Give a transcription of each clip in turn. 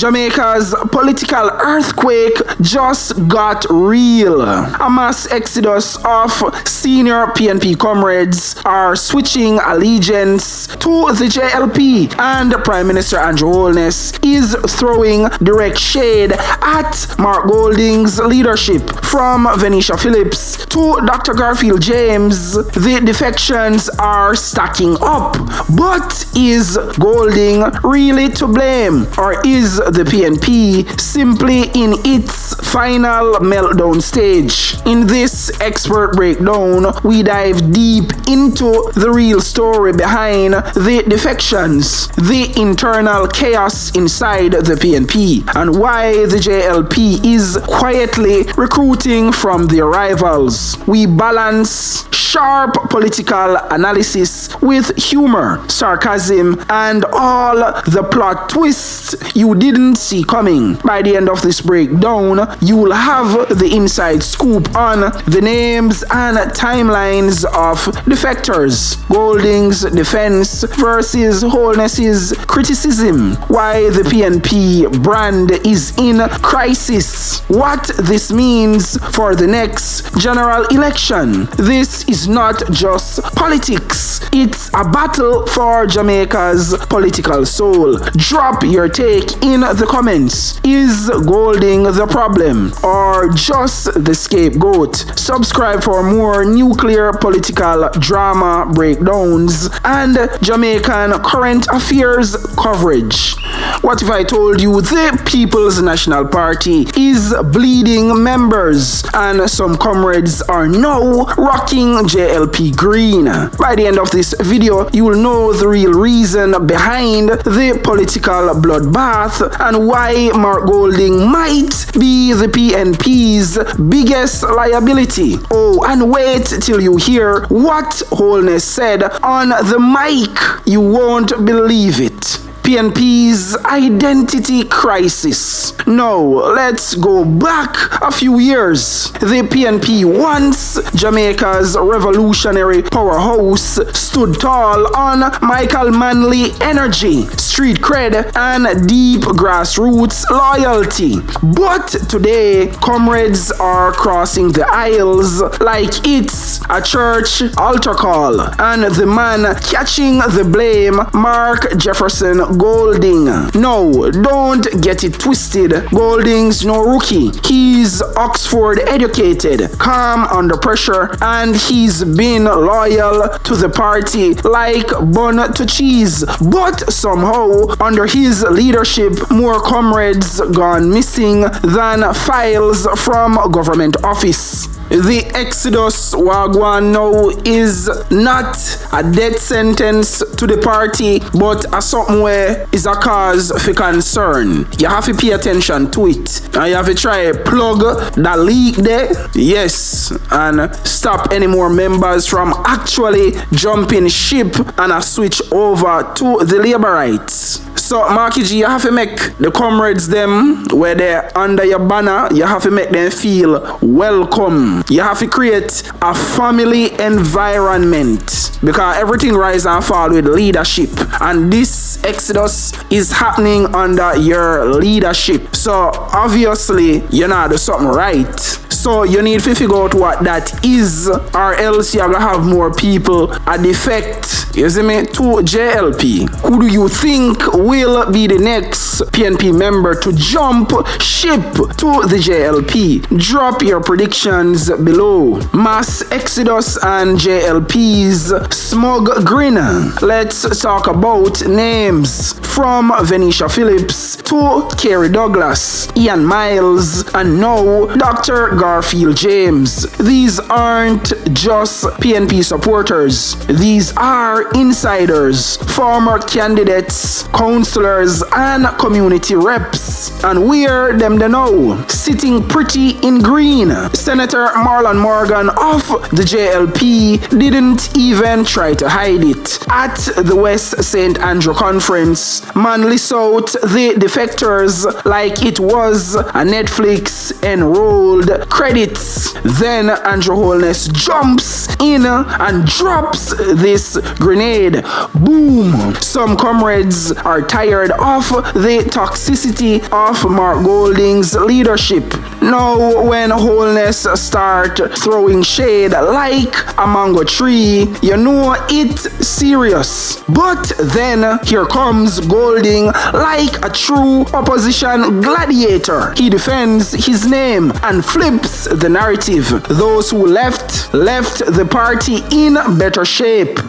Jamaica's political earthquake just got real. A mass exodus of senior PNP comrades are switching allegiance to the JLP, and Prime Minister Andrew Holness is throwing direct shade at Mark Golding's leadership. From Venesha Phillips to Dr. Garfield James, the defections are stacking up. But is Golding really to blame, or is the PNP simply in its final meltdown stage? In this expert breakdown, we dive deep into the real story behind the defections, the internal chaos inside the PNP, and why the JLP is quietly recruiting from their rivals. We balance sharp political analysis with humor, sarcasm, and all the plot twists you didn't see coming. By the end of this breakdown, you will have the inside scoop on the names and timelines of defectors, Golding's defense versus Holness's criticism, why the PNP brand is in crisis, what this means for the next general election. This is not just politics, it's a battle for Jamaica's political soul. Drop your take in the comments. Is Golding the problem or just the scapegoat? Subscribe for more nuclear political drama breakdowns and Jamaican current affairs coverage. What if I told you the People's National Party is bleeding members and some comrades are now rocking JLP green? By the end of this video, you will know the real reason behind the political bloodbath and why Mark Golding might be the PNP's biggest liability. Oh, and wait till you hear what Holness said on the mic. You won't believe it. PNP's identity crisis. Now, let's go back a few years. The PNP, once Jamaica's revolutionary powerhouse, stood tall on Michael Manley energy, street cred, and deep grassroots loyalty. But today, comrades are crossing the aisles like it's a church altar call, and the man catching the blame, Mark Jefferson Golding. No, don't get it twisted. Golding's no rookie. He's Oxford educated, calm under pressure, and he's been loyal to the party like bun to cheese. But somehow, under his leadership, more comrades gone missing than files from government office. The exodus wagwan now is not a death sentence to the party, but a something where is a cause for concern. You have to pay attention to it, and you have to try plug that leak there, yes, and stop any more members from actually jumping ship and switch over to the Labourites. So, Marky G, you have to make the comrades them, where they're under your banner, you have to make them feel welcome. You have to create a family environment, because everything rise and fall with leadership, and this exodus is happening under your leadership. So, obviously, you're not doing something right. So, you need to figure out what that is, or else you're gonna have more people a defect, you see me, to JLP. Who do you think will be the next PNP member to jump ship to the JLP? Drop your predictions below. Mass exodus and JLP's smug grin. Let's talk about names. From Venesha Phillips to Kerry Douglas, Ian Miles, and now Dr. Garfield James. These aren't just PNP supporters. These are insiders, former candidates, councillors, and community reps. And we're them they know, sitting pretty in green. Senator Marlon Morgan of the JLP didn't even try to hide it. At the West St. Andrew Conference, man list out the defectors like it was a Netflix enrolled credits. Then Andrew Holness jumps in and drops this grenade. Boom! Some comrades are tired of the toxicity of Mark Golding's leadership. Now, when Holness start throwing shade like a mango tree, you know it's serious. But then here comes Golding like a true opposition gladiator. He defends his name and flips the narrative. Those who left the party in better shape.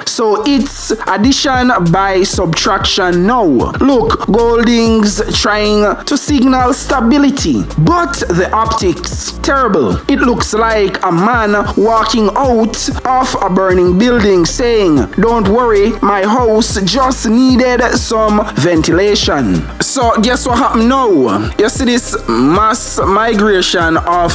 So it's addition by subtraction now. Look, Golding's trying to signal stability, but the optics terrible. It looks like a man walking out of a burning building saying, "Don't worry, my house just needed some ventilation." So guess what happened now? You see this mass migration of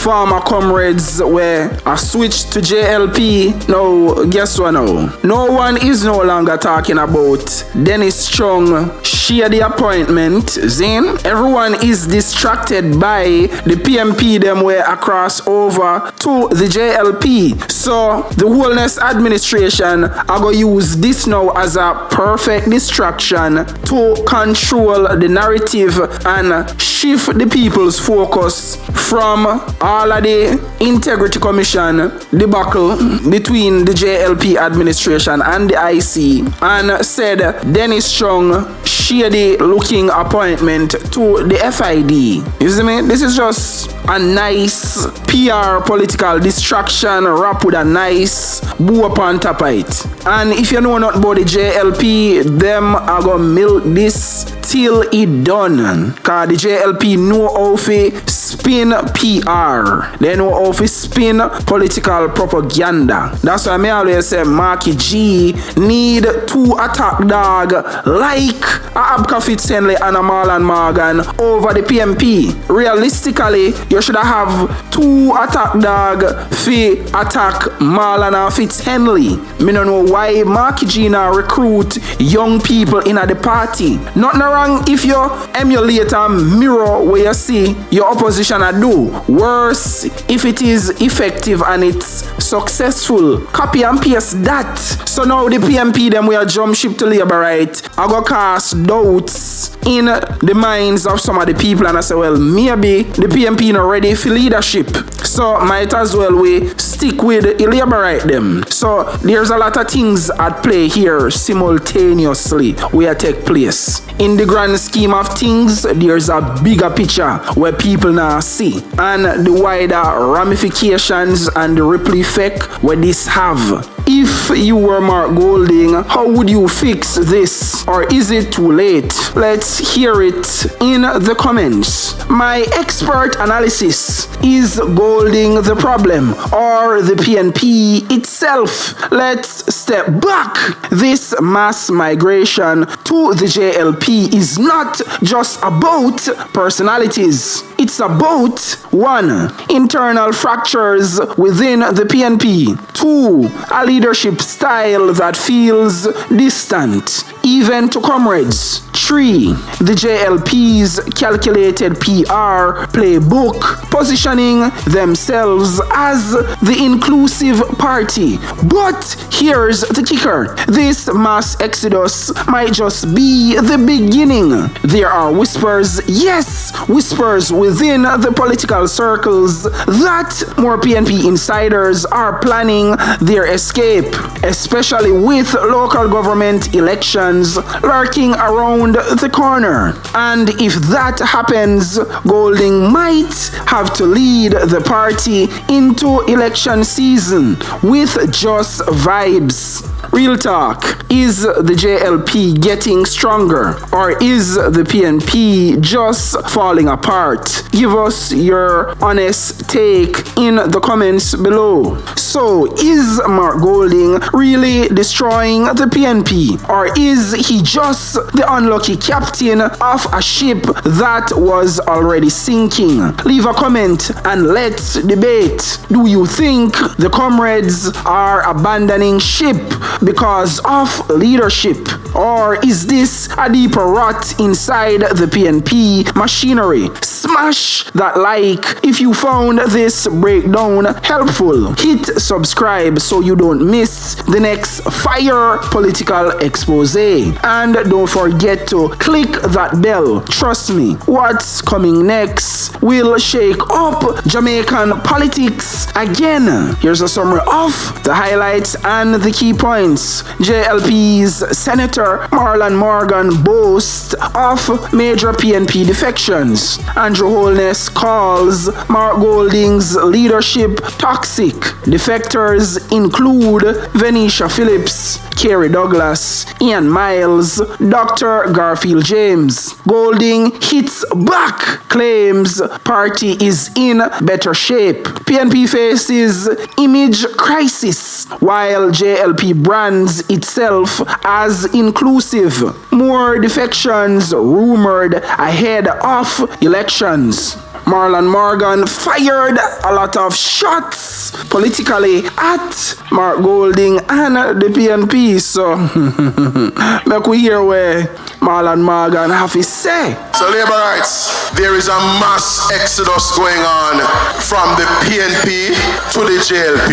former comrades where I switched to JLP. Now guess what now? No one is no longer talking about Dennis Chung shady appointment. Zane, everyone is distracted by the PNP them were across over to the JLP. So the Holness administration are going to use this now as a perfect distraction to control the narrative and shift the people's focus from all of the Integrity Commission debacle between the JLP administration and the IC, and said Dennis Chung shady looking appointment to the FID. You see me? This is just a nice PR political distraction wrapped with a nice boo up on top of it. And if you know not about the JLP, them are gonna milk this till it done. Cause the JLP know how to spin PR. They know how to spin political propaganda. That's why I always say Marky G need to attack dog like a Abka Fitzhenley and a Marlon Morgan over the PNP. Realistically, you should have two attack dog fi attack Marlon and Fitzhenley. Me don't know why Marky G now recruit young people in the party. Nothing wrong if you emulate and mirror where you see your opposition do. Worse if it is effective and it's successful. Copy and paste that. So now the PNP them will jump ship to Labour, right? I go cast doubts in the minds of some of the people, and I say, well, maybe the PNP not ready for leadership. So might as well we stick with the Labourite them. So there's a lot of things at play here simultaneously where take place. In the grand scheme of things, there's a bigger picture where people now see, and the wider ramifications and the ripple effect where this have. If you were Mark Golding, how would you fix this? Or is it too late? Let's hear it in the comments. My expert analysis: is Golding the problem or the PNP itself? Let's step back. This mass migration to the JLP is not just about personalities. It's about 1. Internal fractures within the PNP. 2. A leadership style that feels distant, even to comrades. 3. The JLP's calculated PR playbook, positioning themselves as the inclusive party. But here's the kicker: this mass exodus might just be the beginning. There are whispers, yes, whispers within the political circles that more PNP insiders are planning their escape, especially with local government elections lurking around the corner. And if that happens, Golding might have to lead the party into election season with just vibes. Real talk, is the JLP getting stronger, or is the PNP just falling apart? Give us your honest take in the comments below. So, is Mark Golding really destroying the PNP, or is he just the unlucky captain of a ship that was already sinking? Leave a comment and let's debate. Do you think the comrades are abandoning ship because of leadership, Or is this a deeper rot inside the PNP machinery? Smash that like if you found this breakdown helpful. Hit subscribe so you don't miss the next fire political expose. And don't forget to click that bell. Trust me, what's coming next will shake up Jamaican politics again. Here's a summary of the highlights and the key points. JLP's Senator Marlon Morgan boasts of major PNP defections. Andrew Holness calls Mark Golding's leadership toxic. Defectors include Venesha Phillips, Kerry Douglas, Ian Miles, Dr. Garfield James. Golding hits back, claims party is in better shape. PNP faces image crisis, while JLP brands itself as inclusive. More defections rumored ahead of elections. Marlon Morgan fired a lot of shots politically at Mark Golding and the PNP. So, make we hear where Marlon Morgan have to say. So, labor rights, there is a mass exodus going on from the PNP to the JLP.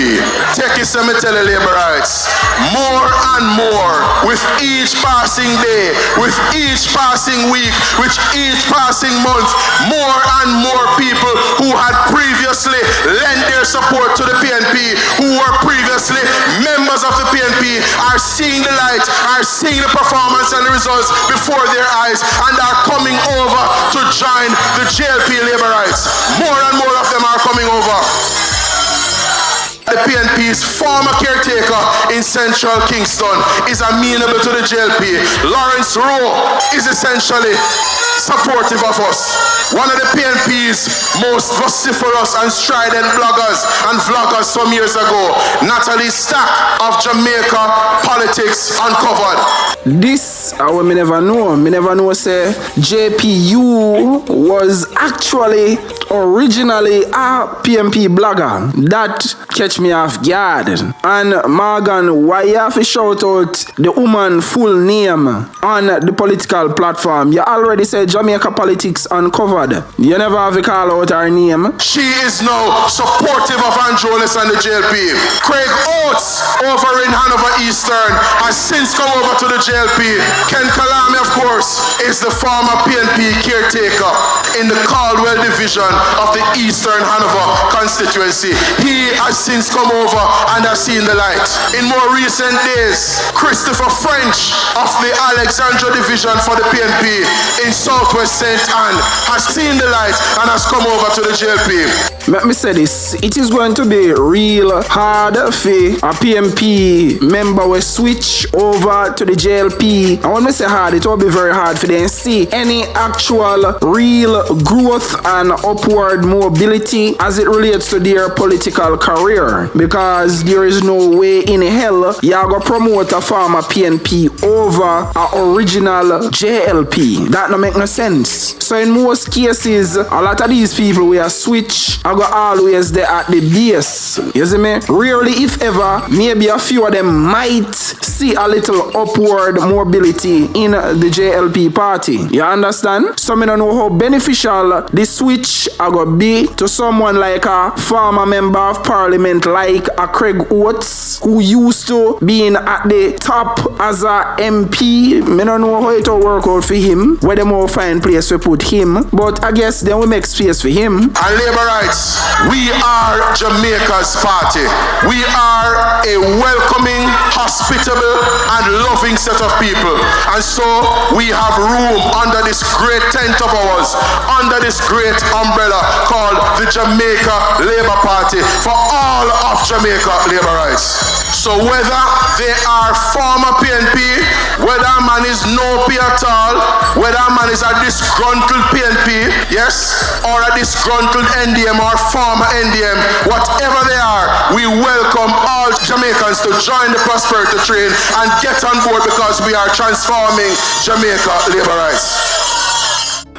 Take it, let me tell you, labor rights, more and more with each passing day, with each passing week, with each passing month, more and more people who had previously lent their support to the PNP, who were previously members of the PNP, are seeing the light, are seeing the performance and the results before their eyes, and are coming over to join the JLP labor rights. More and more of them are coming over. The PNP's former caretaker in central Kingston is amenable to the JLP. Lawrence Rowe is essentially supportive of us. One of the PNP's most vociferous and strident bloggers and vloggers some years ago, Natalie Stack of Jamaica Politics Uncovered. This, me never know. Me never know, say, JPU was actually originally a PNP blogger. That catch me off guard. And Morgan, why you have to shout out the woman full name on the political platform? You already said Jamaica Politics Uncovered. You never have to call out her name. She is now supportive of Andrew Holness and the JLP. Craig Oates over in Hanover Eastern has since come over to the JLP. Ken Kalame, of course, is the former PNP caretaker in the Caldwell division of the Eastern Hanover constituency. He has since come over and has seen the light. In more recent days, Christopher French of the Alexandra division for the PNP in Southwest St. Anne has seen the light and has come over to the JLP. Let me say this, it is going to be real hard for a PNP member will switch over to the JLP. And when I say hard, it will be very hard for them to see any actual real growth and upward mobility as it relates to their political career. Because there is no way in hell you're going to promote a former PNP over an original JLP. That don't make no sense. So in most cases, a lot of these people will switch and go always there at the base. You see me? Rarely, if ever, maybe a few of them might see a little upward mobility in the JLP party. You understand? So I don't know how beneficial this switch are going to be to someone like a former member of parliament like a Craig Oates, who used to being at the top as a MP. I don't know how it will work out for him, where they more find place to put him, but I guess then we make space for him. And labor rights, we are Jamaica's party. We are a welcoming, hospitable and loving set of people, and so we have room under this great tent of ours, under this great umbrella called the Jamaica Labour Party for all of Jamaica labor rights. So whether they are former PNP, whether a man is no P at all, whether a man is a disgruntled PNP, yes, or a disgruntled NDM or former NDM, whatever they are, we welcome all Jamaicans to join the prosperity train and get on board, because we are transforming Jamaica labor rights.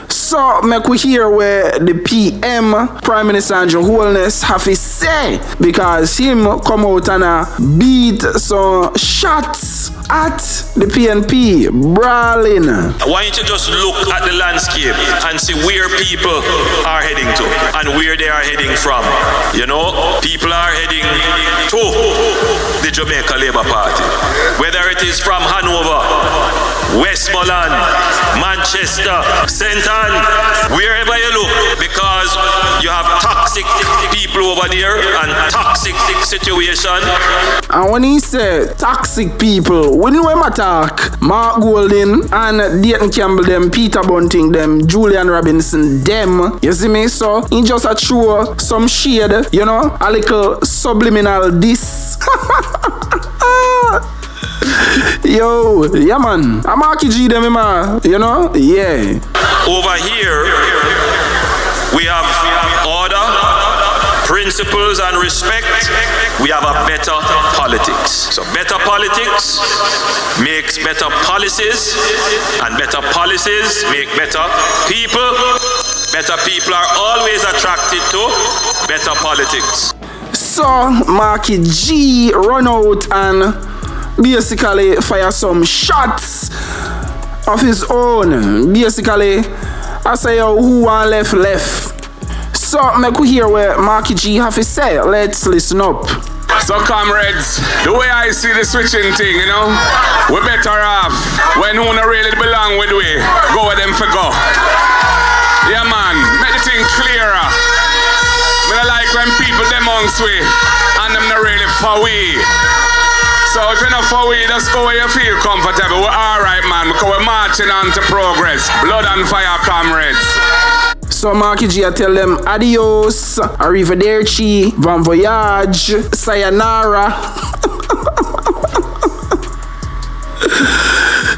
So, make we hear where the PM, Prime Minister Andrew Holness, have to say, because him come out and beat some shots at the PNP, brawling. Why don't you just look at the landscape and see where people are heading to and where they are heading from? You know, people are heading to the Jamaica Labour Party. Whether it is from Hanover, Westmoreland, Manchester, St. Ann, wherever you look, because you have toxic people over there and toxic situation. And when he said toxic people, we know him attack Mark Golding and Dayton Campbell them, Peter Bunting them, Julian Robinson them. You see me? So he just a throw some shade, you know, a little subliminal diss. Yo, yeah man, I'm Marky G them, man, you know, yeah. Over here, we have order, principles and respect. We have a better politics. So better politics makes better policies, and better policies make better people. Better people are always attracted to better politics. So Marky G run out and basically fire some shots of his own. Basically, I say who want left. So make we hear what Marky G have to say. Let's listen up. So comrades, the way I see the switching thing, you know, we better off when who not really belong with we, go with them for go. Yeah man, make the thing clearer. We don't like when people them amongst we and them not really for we. So if you're not for we, just go where you feel comfortable. We're alright man, because we're marching on to progress. Blood and fire, comrades. So Marky G I tell them adios, arrivederci, bon voyage, sayonara.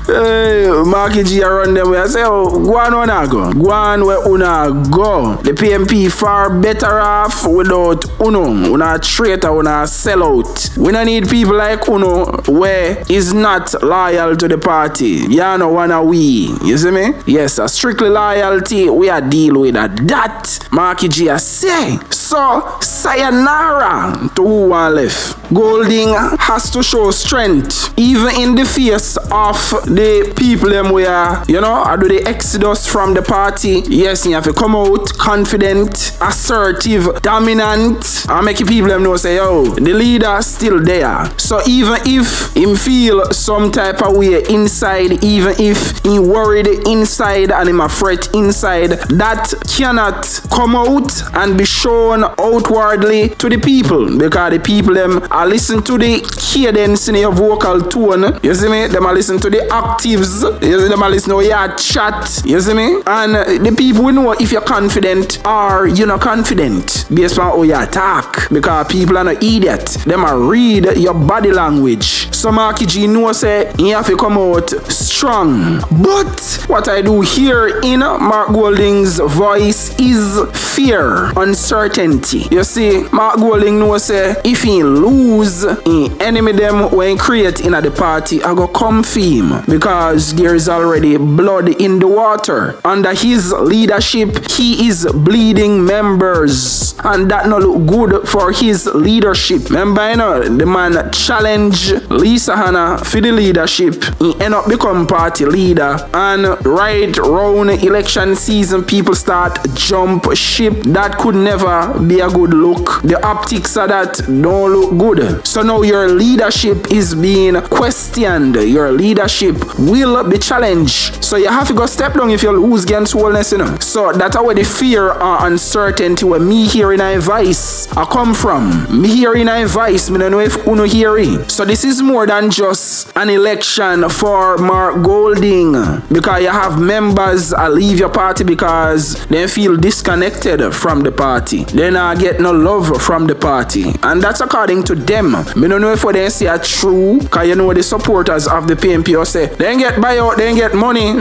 Hey, Marky G I run them way. I say, oh, go on where go. Go on where una go. The PNP far better off without uno. Una traitor, una sellout. We don't need people like uno where is not loyal to the party. Ya no wanna we. You see me? Yes, a strictly loyalty, we are deal with that. Marky G I say. So, sayonara to who want left. Golding has to show strength, even in the face of the people them where, you know, I do the exodus from the party. Yes, you have to come out confident, assertive, dominant, and make people them know say, yo, the leader still there. So even if him feel some type of way inside, even if he worried inside and him afraid inside, that cannot come out and be shown outwardly to the people, because the people them are listen to the cadence in your vocal tone. You see me? Them are listen to the actives. You see them are listen to your chat. You see me? And the people will know if you're confident or you're not confident based on how you attack, because people are not idiot. Them are read your body language. So Marky G know say you have to come out strong. But what I do here in Mark Golding's voice is fear, uncertainty. You see, Mark Golding know say if he lose in enemy them when he create in the party, I go come for him, because there is already blood in the water. Under his leadership, he is bleeding members, and that not look good for his leadership. Remember, you know, the man challenge Lisa Hanna for the leadership. He end up become party leader, and right round election season, people start jump ship. That could never be a good look. The optics of that don't look good. So now your leadership is being questioned. Your leadership will be challenged. So you have to go step down if you lose against Holness, you know. So that's where the fear and uncertainty where me here in advice I come from. Me here in advice, me don't know if uno hear it. So this is more than just an election for Mark Golding, because you have members leave your party because they feel disconnected from the party. They not get no love from the party, and that's according to them. Me don't know if what they say are true, because you know the supporters of the PNP say they ain't get buyout, they ain't get money,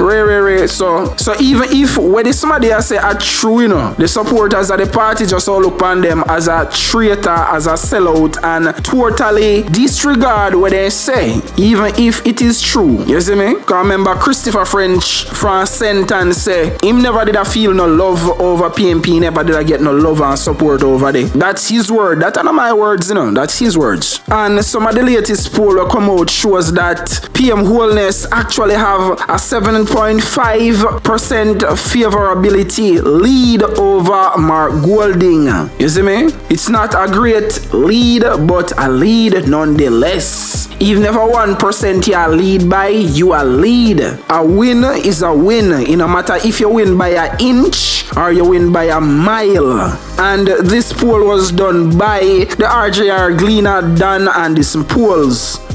So even if what the somebody say are true, you know, the supporters of the party just all look upon them as a traitor, as a sellout, and totally disregard what they say, even if it is true. You see me? Because remember Christopher French from St. Ann say him never did I feel no love over PNP, never did I get no love and support support over there. That's his word. That are not my words, you know. That's his words. And some of the latest poll that come out shows that PM Holness actually have a 7.5% favorability lead over Mark Golding. You see me? It's not a great lead, but a lead nonetheless. Even if a 1% you are lead by, you are lead. A win is a win. It no matter if you win by an inch or you win by a mile. And this poll was done by the RJR Gleaner, Dan and some polls.